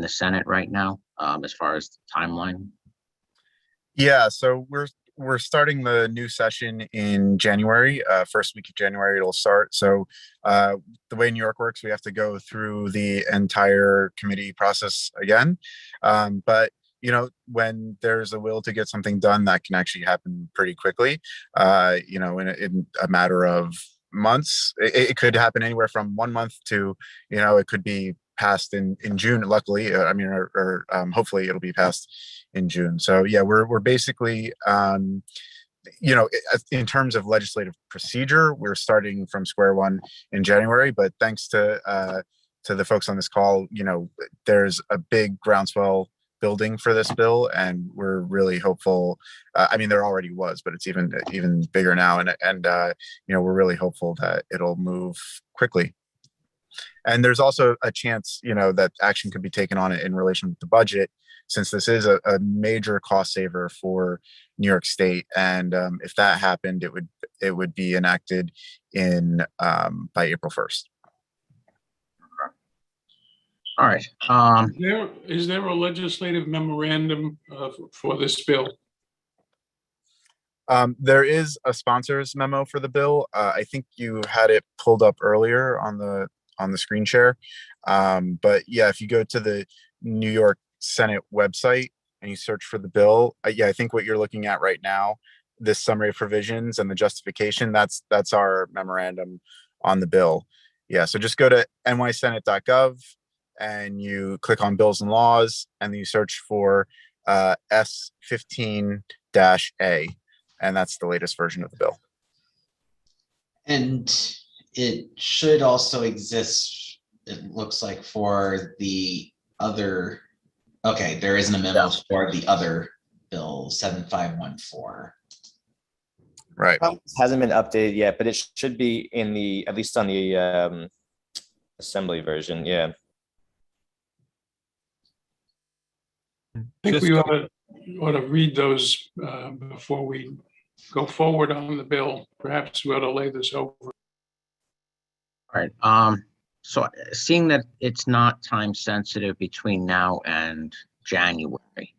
Senate right now, as far as the timeline? Yeah, so we're starting the new session in January. First week of January it'll start. So the way New York works, we have to go through the entire committee process again. But you know, when there's a will to get something done, that can actually happen pretty quickly. You know, in a matter of months. It could happen anywhere from 1 month to, you know, it could be passed in June. Luckily, I mean, or hopefully it'll be passed in June. So yeah, we're basically you know, in terms of legislative procedure, we're starting from square one in January. But thanks to the folks on this call, you know, there's a big groundswell building for this bill, and we're really hopeful. I mean, there already was, but it's even bigger now, and you know, we're really hopeful that it'll move quickly. And there's also a chance, you know, that action could be taken on it in relation with the budget, since this is a major cost saver for New York State. And if that happened, it would be enacted in by April 1st. All right. Is there a legislative memorandum for this bill? There is a sponsor's memo for the bill. I think you had it pulled up earlier on the screen share. But yeah, if you go to the New York Senate website and you search for the bill, yeah, I think what you're looking at right now, this summary of provisions and the justification, that's our memorandum on the bill. Yeah, so just go to nysenate.gov and you click on bills and laws, and then you search for S15-A, and that's the latest version of the bill. And it should also exist, it looks like, for the other, okay, there isn't a memo for the other bill, 7514. Right. Hasn't been updated yet, but it should be in the, at least on the assembly version. Yeah. I think we ought to read those before we go forward on the bill. Perhaps we ought to lay this over. All right. So seeing that it's not time sensitive between now and January,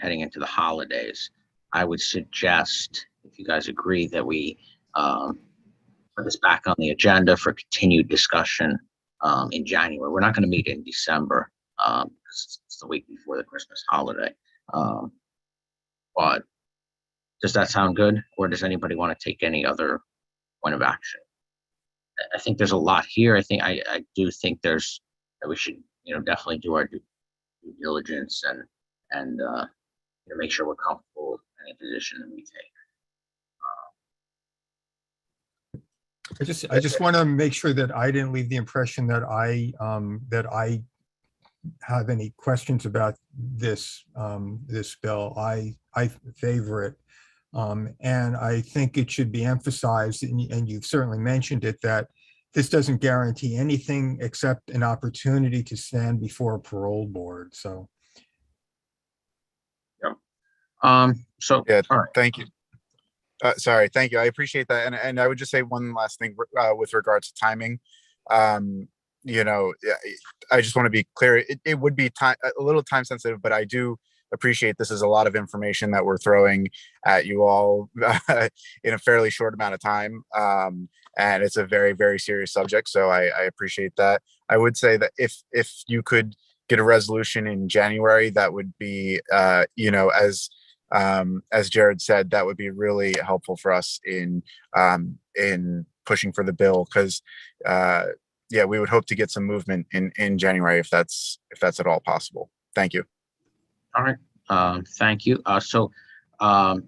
heading into the holidays, I would suggest, if you guys agree, that we put this back on the agenda for continued discussion in January. We're not going to meet in December because it's the week before the Christmas holiday. But does that sound good, or does anybody want to take any other point of action? I think there's a lot here. I do think that we should, you know, definitely do our due diligence and you know, make sure we're comfortable with any position that we take. I just want to make sure that I didn't leave the impression that I have any questions about this this bill. I favor it, and I think it should be emphasized, and you've certainly mentioned it, that this doesn't guarantee anything except an opportunity to stand before a parole board. So, yeah. So yeah, all right. Thank you. Sorry, thank you. I appreciate that, and I would just say one last thing with regards to timing. You know, I just want to be clear. It would be a little time sensitive, but I do appreciate this is a lot of information that we're throwing at you all in a fairly short amount of time, and it's a very, very serious subject. So I appreciate that. I would say that if you could get a resolution in January, that would be, you know, as Jared said, that would be really helpful for us in pushing for the bill, because yeah, we would hope to get some movement in January if that's at all possible. Thank you. All right. Thank you. So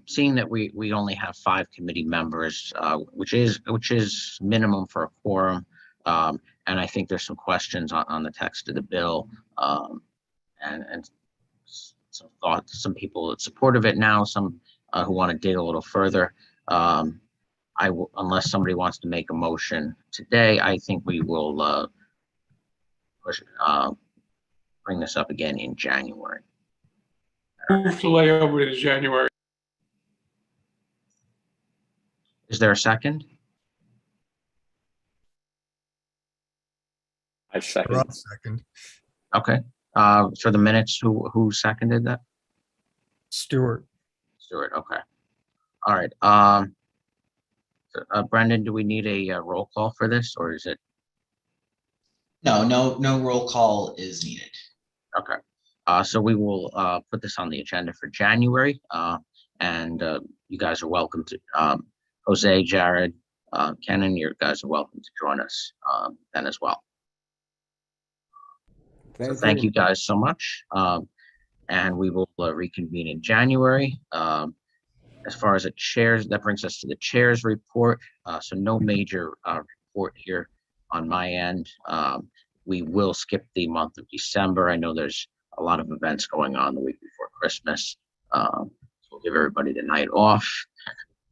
seeing that we only have 5 committee members, which is minimum for a quorum, and I think there's some questions on the text of the bill, and some thoughts, some people that support of it now, some who want to dig a little further. I will, unless somebody wants to make a motion today, I think we will bring this up again in January. Move to lay over to January. Is there a second? I second. second. Okay. For the minutes, who seconded that? Stewart. do it. Okay. All right. Brendan, do we need a roll call for this, or is it? No roll call is needed. Okay. So we will put this on the agenda for January. And you guys are welcome to, Jose, Jared, Kenan, you guys are welcome to join us then as well. So thank you guys so much. And we will reconvene in January. As far as the chairs, that brings us to the chair's report. So no major report here on my end. We will skip the month of December. I know there's a lot of events going on the week before Christmas. So we'll give everybody the night off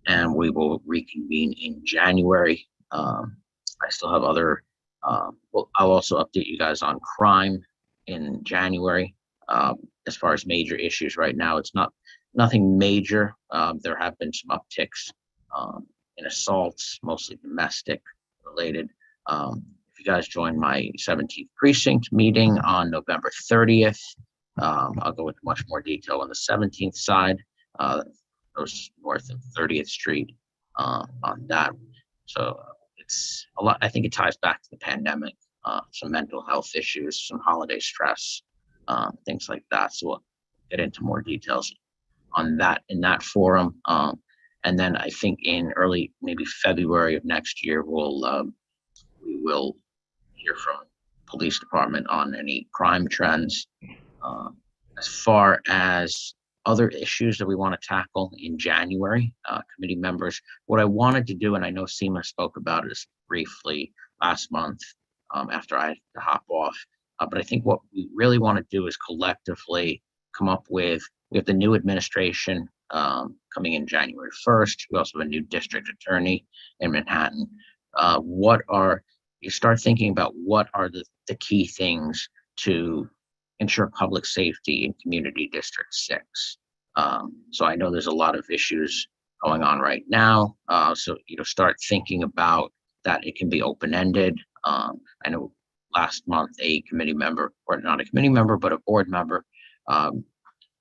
and we will reconvene in January. I still have other, well, I'll also update you guys on crime in January. As far as major issues right now, it's nothing major. There have been some upticks in assaults, mostly domestic related. If you guys join my 17th precinct meeting on November 30th, I'll go into much more detail on the 17th side, those north of 30th Street on that. So it's a lot. I think it ties back to the pandemic, some mental health issues, some holiday stress, things like that. So we'll get into more details on that in that forum. And then I think in early, maybe February of next year, we will hear from police department on any crime trends. As far as other issues that we want to tackle in January, committee members, what I wanted to do, and I know Seema spoke about it briefly last month after I had to hop off, but I think what we really want to do is collectively come up with, we have the new administration coming in January 1st. We also have a new district attorney in Manhattan. You start thinking about what are the key things to ensure public safety in Community District 6. So I know there's a lot of issues going on right now. So, start thinking about that. It can be open-ended. I know last month a committee member, or not a committee member, but a board member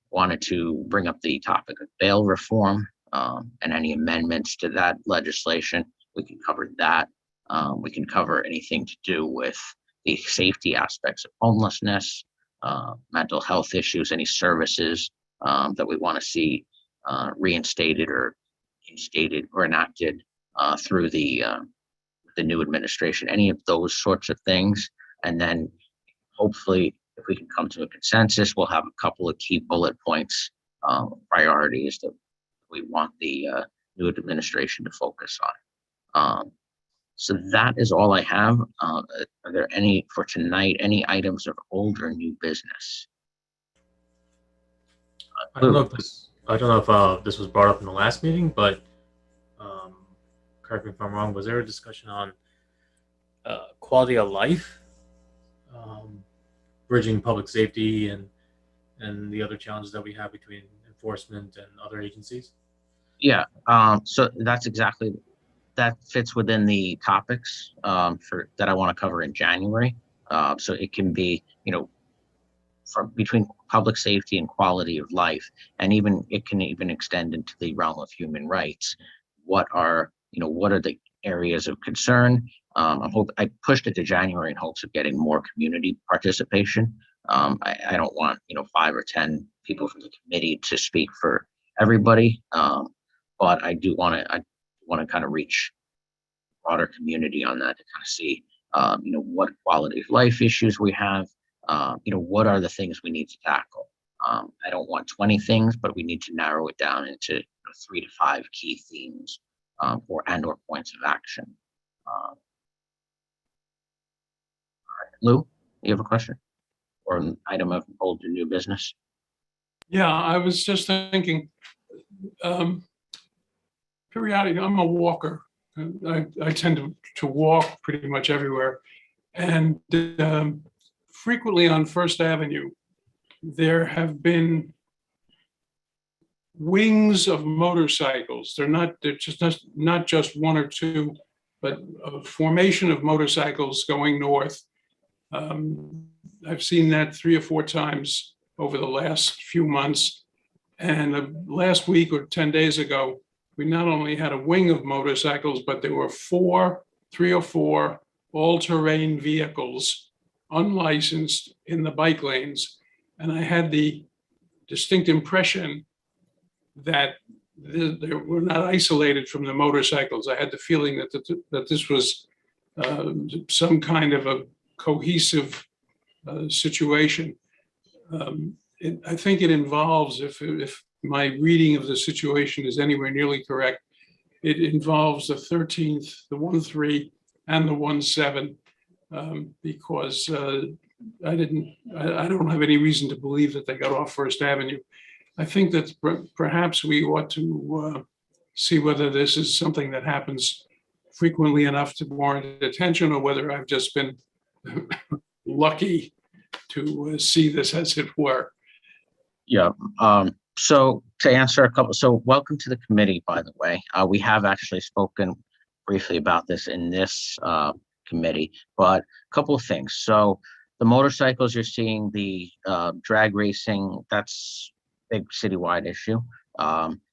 wanted to bring up the topic of bail reform and any amendments to that legislation. We can cover that. We can cover anything to do with the safety aspects of homelessness, mental health issues, any services that we want to see reinstated or instated or enacted through the new administration, any of those sorts of things. And then hopefully, if we can come to a consensus, we'll have a couple of key bullet points, priorities that we want the new administration to focus on. So that is all I have. Are there any, for tonight, any items of old or new business? I don't know if this was brought up in the last meeting, but correct me if I'm wrong. Was there a discussion on quality of life, bridging public safety and the other challenges that we have between enforcement and other agencies? Yeah. So that's exactly. That fits within the topics that I want to cover in January. So it can be, from between public safety and quality of life, and even it can even extend into the realm of human rights. What are the areas of concern? I pushed it to January in hopes of getting more community participation. I don't want 5 or 10 people from the committee to speak for everybody, but I do want to kind of reach broader community on that to kind of see, what quality of life issues we have, what are the things we need to tackle. I don't want 20 things, but we need to narrow it down into 3 to 5 key themes or points of action. All right. Lou, you have a question or an item of old or new business? Yeah, I was just thinking, periodically, I'm a walker. I tend to walk pretty much everywhere. And frequently on First Avenue, there have been wings of motorcycles. They're just not just one or two, but a formation of motorcycles going north. I've seen that 3 or 4 times over the last few months. And last week or 10 days ago, we not only had a wing of motorcycles, but there were three or four all-terrain vehicles, unlicensed, in the bike lanes. And I had the distinct impression that they were not isolated from the motorcycles. I had the feeling that this was some kind of a cohesive situation. I think it involves, if my reading of the situation is anywhere nearly correct, it involves the 13th, the 1-3, and the 1-7, because I don't have any reason to believe that they got off First Avenue. I think that perhaps we ought to see whether this is something that happens frequently enough to warrant attention, or whether I've just been lucky to see this, as it were. Yeah. So to answer a couple, so welcome to the committee, by the way. We have actually spoken briefly about this in this committee, but a couple of things. So the motorcycles, you're seeing the drag racing, that's a big citywide issue.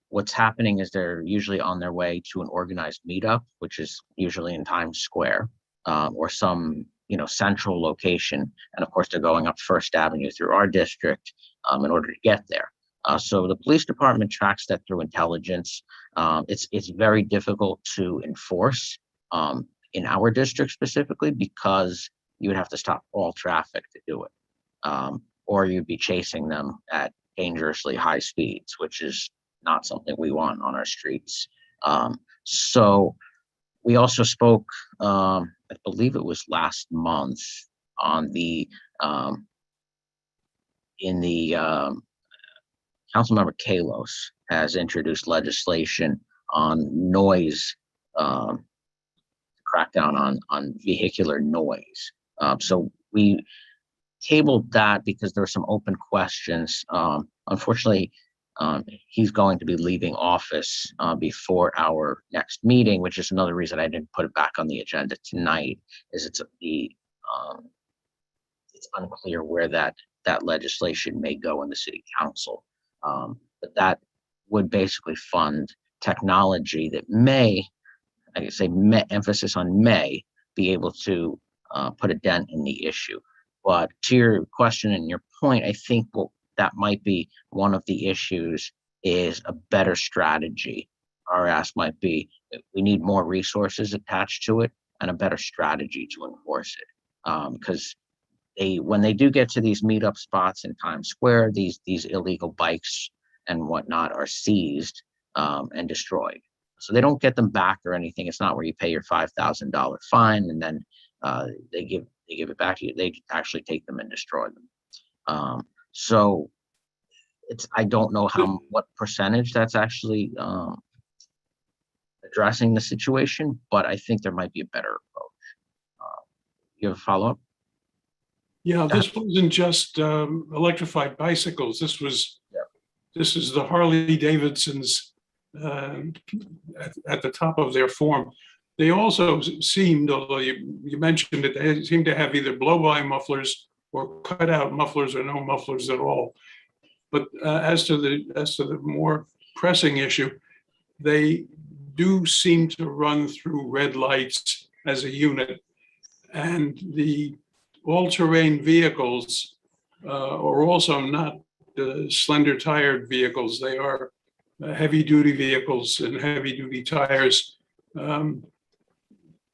What's happening is they're usually on their way to an organized meetup, which is usually in Times Square, or some central location. And of course, they're going up First Avenue through our district in order to get there. So the police department tracks that through intelligence. It's very difficult to enforce in our district specifically, because you would have to stop all traffic to do it, or you'd be chasing them at dangerously high speeds, which is not something we want on our streets. So we also spoke, I believe it was last month, on the Councilmember Kalos has introduced legislation on noise, crackdown on vehicular noise. So we tabled that because there were some open questions. Unfortunately, he's going to be leaving office before our next meeting, which is another reason I didn't put it back on the agenda tonight. Is it's unclear where that legislation may go in the city council, but that would basically fund technology that may, I say, emphasis on may be able to put a dent in the issue. But to your question and your point, I think that might be one of the issues, is a better strategy. Our ask might be that we need more resources attached to it and a better strategy to enforce it. Because when they do get to these meetup spots in Times Square, these illegal bikes and whatnot are seized and destroyed. So they don't get them back or anything. It's not where you pay your $5,000 fine and then they give it back to you. They actually take them and destroy them. So I don't know what percentage that's actually addressing the situation, but I think there might be a better approach. You have a follow-up? Yeah, this wasn't just electrified bicycles. This is the Harley Davidsons at the top of their form. They also seemed, although you mentioned it, they seem to have either blow-by mufflers or cut-out mufflers or no mufflers at all. But as to the more pressing issue, they do seem to run through red lights as a unit, and the all-terrain vehicles are also not slender tired vehicles. They are heavy-duty vehicles and heavy-duty tires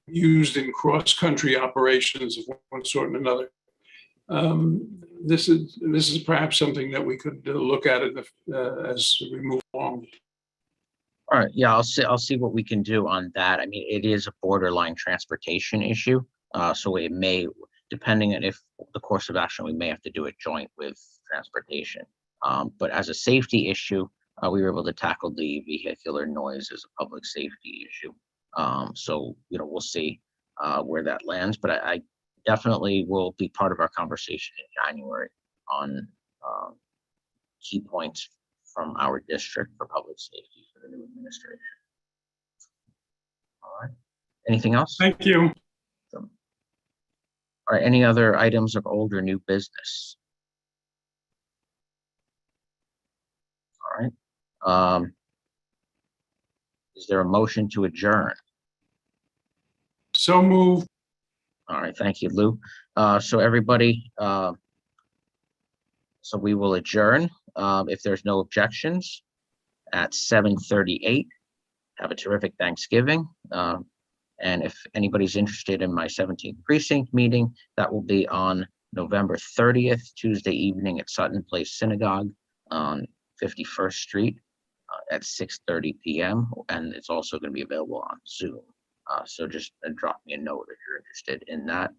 used in cross-country operations of one sort and another. This is perhaps something that we could look at as we move along. All right, yeah, I'll see what we can do on that. I mean, it is a borderline transportation issue, so it may, depending on if the course of action, we may have to do it joint with transportation. But as a safety issue, we were able to tackle the vehicular noise as a public safety issue. So we'll see where that lands, but I definitely will be part of our conversation in January on key points from our district for public safety for the new administration. All right. Anything else? Thank you. All right. Any other items of old or new business? All right. Is there a motion to adjourn? So move. All right, thank you, Lou. So everybody, so we will adjourn if there's no objections at 7:38. Have a terrific Thanksgiving. And if anybody's interested in my 17th precinct meeting, that will be on November 30th, Tuesday evening at Sutton Place Synagogue on 51st Street at 6:30 p.m. And it's also going to be available on Zoom. So just drop me a note if you're interested in that,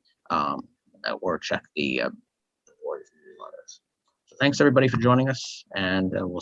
or check the board newsletters. So thanks everybody for joining us, and we'll